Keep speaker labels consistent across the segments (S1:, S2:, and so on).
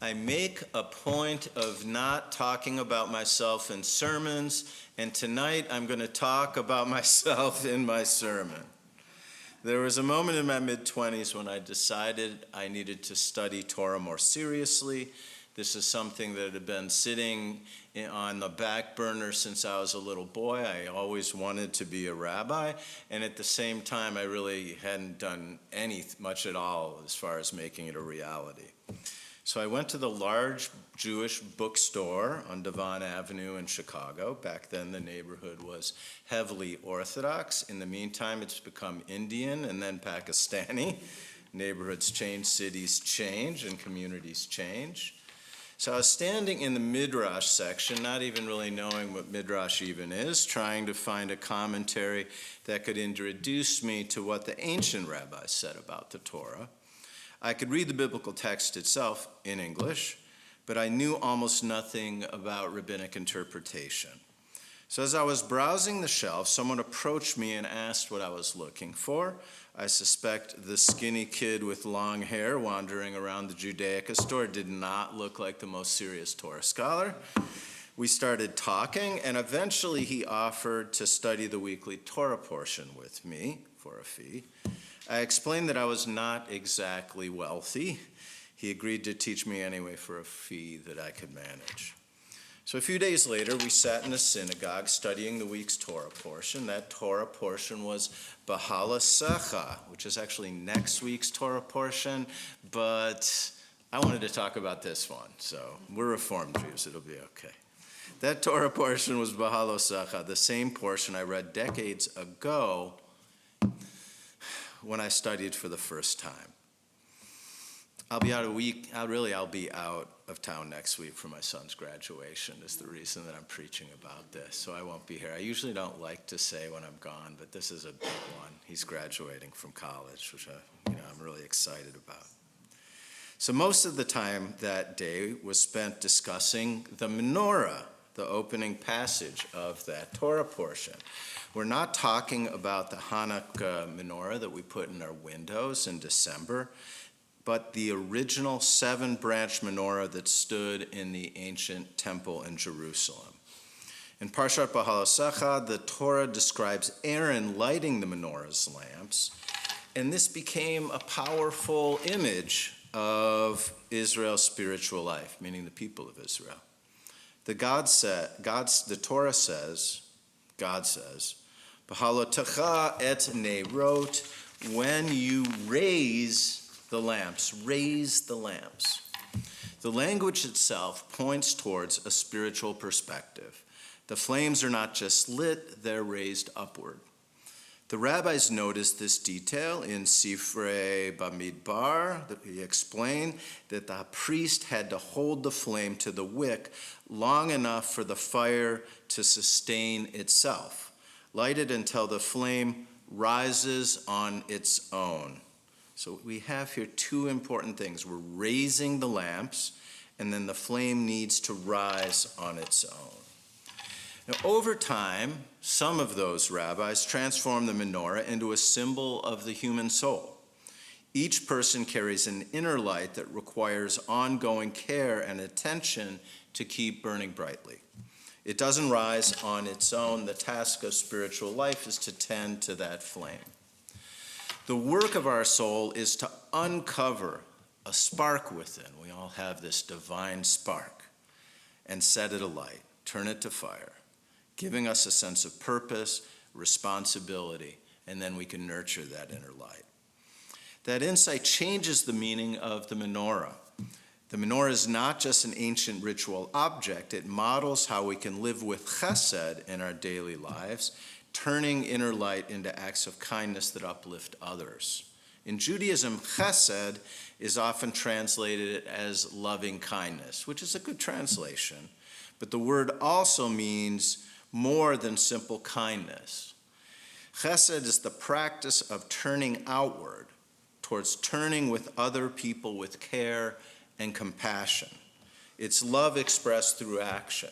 S1: I make a point of not talking about myself in sermons, and tonight I'm going to talk about myself in my sermon. There was a moment in my mid-20s when I decided I needed to study Torah more seriously. This is something that had been sitting on the back burner since I was a little boy. I always wanted to be a rabbi, and at the same time, I really hadn't done much at all as far as making it a reality. So I went to the large Jewish bookstore on Devon Avenue in Chicago. Back then, the neighborhood was heavily Orthodox. In the meantime, it's become Indian and then Pakistani. Neighborhoods change, cities change, and communities change. So I was standing in the Midrash section, not even really knowing what Midrash even is, trying to find a commentary that could introduce me to what the ancient rabbis said about the Torah. I could read the biblical text itself in English, but I knew almost nothing about rabbinic interpretation. So as I was browsing the shelf, someone approached me and asked what I was looking for. I suspect the skinny kid with long hair wandering around the Judaica store did not look like the most serious Torah scholar. We started talking, and eventually he offered to study the weekly Torah portion with me for a fee. I explained that I was not exactly wealthy. He agreed to teach me anyway for a fee that I could manage. So a few days later, we sat in a synagogue studying the week's Torah portion. That Torah portion was Behalasecha, which is actually next week's Torah portion, but I wanted to talk about this one, so we're Reformed Jews, it'll be okay. That Torah portion was Behalasecha, the same portion I read decades ago when I studied for the first time. I'll be out of town next week for my son's graduation is the reason that I'm preaching about this, so I won't be here. I usually don't like to say when I'm gone, but this is a big one. He's graduating from college, which I'm really excited about. So most of the time that day was spent discussing the menorah, the opening passage of that Torah portion. We're not talking about the Hanukkah menorah that we put in our windows in December, but the original 7-branch menorah that stood in the ancient temple in Jerusalem. In Parshat Behalasecha, the Torah describes Aaron lighting the menorah's lamps, and this became a powerful image of Israel's spiritual life, meaning the people of Israel. The Torah says, God says, Behalotecha et neirot, when you raise the lamps, raise the lamps. The language itself points towards a spiritual perspective. The flames are not just lit, they're raised upward. The rabbis noticed this detail in Sifrei Bamidbar. He explained that the priest had to hold the flame to the wick long enough for the fire to sustain itself, lighted until the flame rises on its own. So we have here two important things. We're raising the lamps, and then the flame needs to rise on its own. Now, over time, some of those rabbis transformed the menorah into a symbol of the human soul. Each person carries an inner light that requires ongoing care and attention to keep burning brightly. It doesn't rise on its own. The task of spiritual life is to tend to that flame. The work of our soul is to uncover a spark within. We all have this divine spark, and set it alight, turn it to fire, giving us a sense of purpose, responsibility, and then we can nurture that inner light. That insight changes the meaning of the menorah. The menorah is not just an ancient ritual object. It models how we can live with chesed in our daily lives, turning inner light into acts of kindness that uplift others. In Judaism, chesed is often translated as loving kindness, which is a good translation, but the word also means more than simple kindness. Chesed is the practice of turning outward towards turning with other people with care and compassion. It's love expressed through action.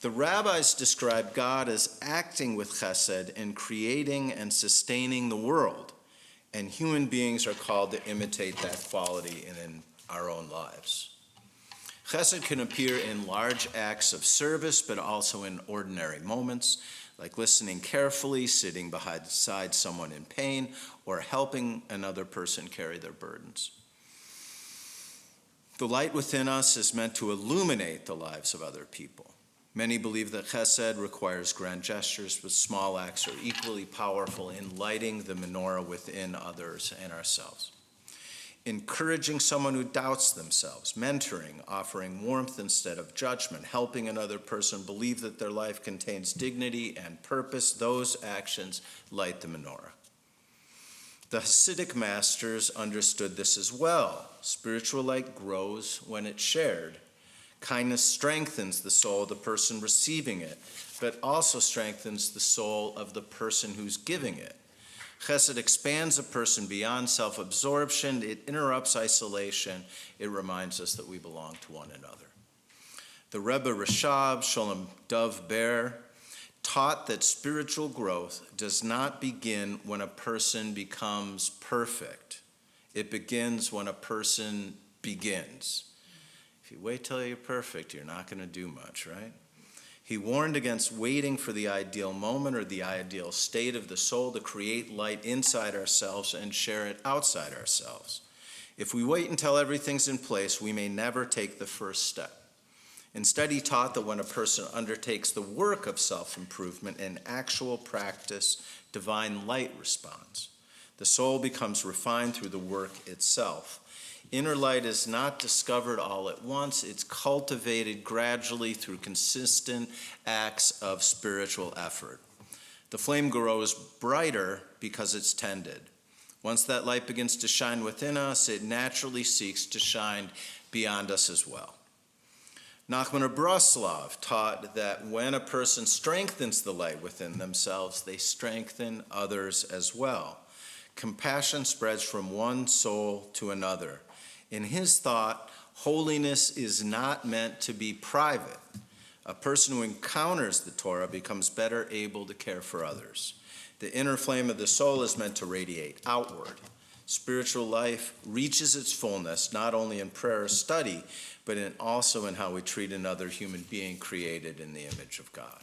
S1: The rabbis describe God as acting with chesed in creating and sustaining the world, and human beings are called to imitate that quality in our own lives. Chesed can appear in large acts of service, but also in ordinary moments, like listening carefully, sitting beside someone in pain, or helping another person carry their burdens. The light within us is meant to illuminate the lives of other people. Many believe that chesed requires grand gestures, but small acts are equally powerful in lighting the menorah within others and ourselves. Encouraging someone who doubts themselves, mentoring, offering warmth instead of judgment, helping another person believe that their life contains dignity and purpose, those actions light the menorah. The Hasidic masters understood this as well. Spiritual light grows when it's shared. Kindness strengthens the soul of the person receiving it, but also strengthens the soul of the person who's giving it. Chesed expands a person beyond self-absorption. It interrupts isolation. It reminds us that we belong to one another. The Rebbe Rashab Sholem Dov Ber taught that spiritual growth does not begin when a person becomes perfect. It begins when a person begins. If you wait till you're perfect, you're not going to do much, right? He warned against waiting for the ideal moment or the ideal state of the soul to create light inside ourselves and share it outside ourselves. If we wait until everything's in place, we may never take the first step. Instead, he taught that when a person undertakes the work of self-improvement in actual practice, divine light responds. The soul becomes refined through the work itself. Inner light is not discovered all at once. It's cultivated gradually through consistent acts of spiritual effort. The flame grows brighter because it's tended. Once that light begins to shine within us, it naturally seeks to shine beyond us as well. Nachman of Breslov taught that when a person strengthens the light within themselves, they strengthen others as well. Compassion spreads from one soul to another. In his thought, holiness is not meant to be private. A person who encounters the Torah becomes better able to care for others. The inner flame of the soul is meant to radiate outward. Spiritual life reaches its fullness not only in prayer or study, but also in how we treat another human being created in the image of God.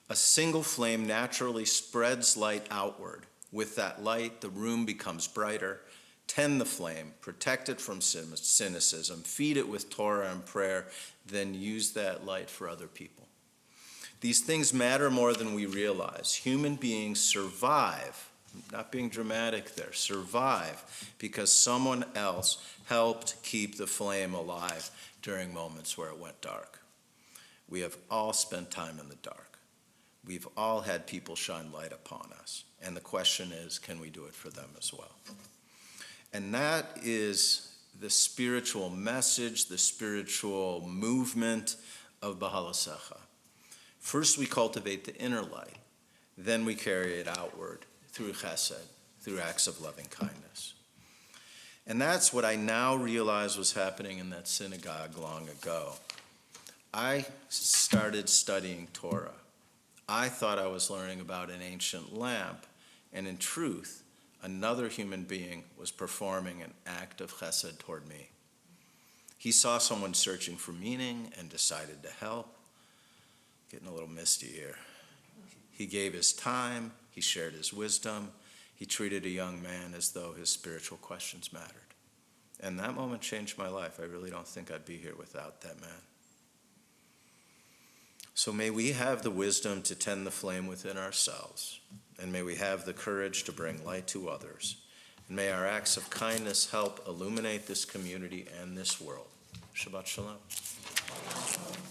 S1: A single flame naturally spreads light outward. With that light, the room becomes brighter. Tend the flame, protect it from cynicism, feed it with Torah and prayer, then use that light for other people. These things matter more than we realize. Human beings survive, not being dramatic there, survive because someone else helped keep the flame alive during moments where it went dark. We have all spent time in the dark. We've all had people shine light upon us. And the question is, can we do it for them as well? And that is the spiritual message, the spiritual movement of B'Hala Secha. First, we cultivate the inner light. Then we carry it outward through chesed, through acts of loving kindness. And that's what I now realize was happening in that synagogue long ago. I started studying Torah. I thought I was learning about an ancient lamp, and in truth, another human being was performing an act of chesed toward me. He saw someone searching for meaning and decided to help. Getting a little misty here. He gave his time, he shared his wisdom, he treated a young man as though his spiritual questions mattered. And that moment changed my life. I really don't think I'd be here without that man. So may we have the wisdom to tend the flame within ourselves, and may we have the courage to bring light to others. And may our acts of kindness help illuminate this community and this world. Shabbat Shalom.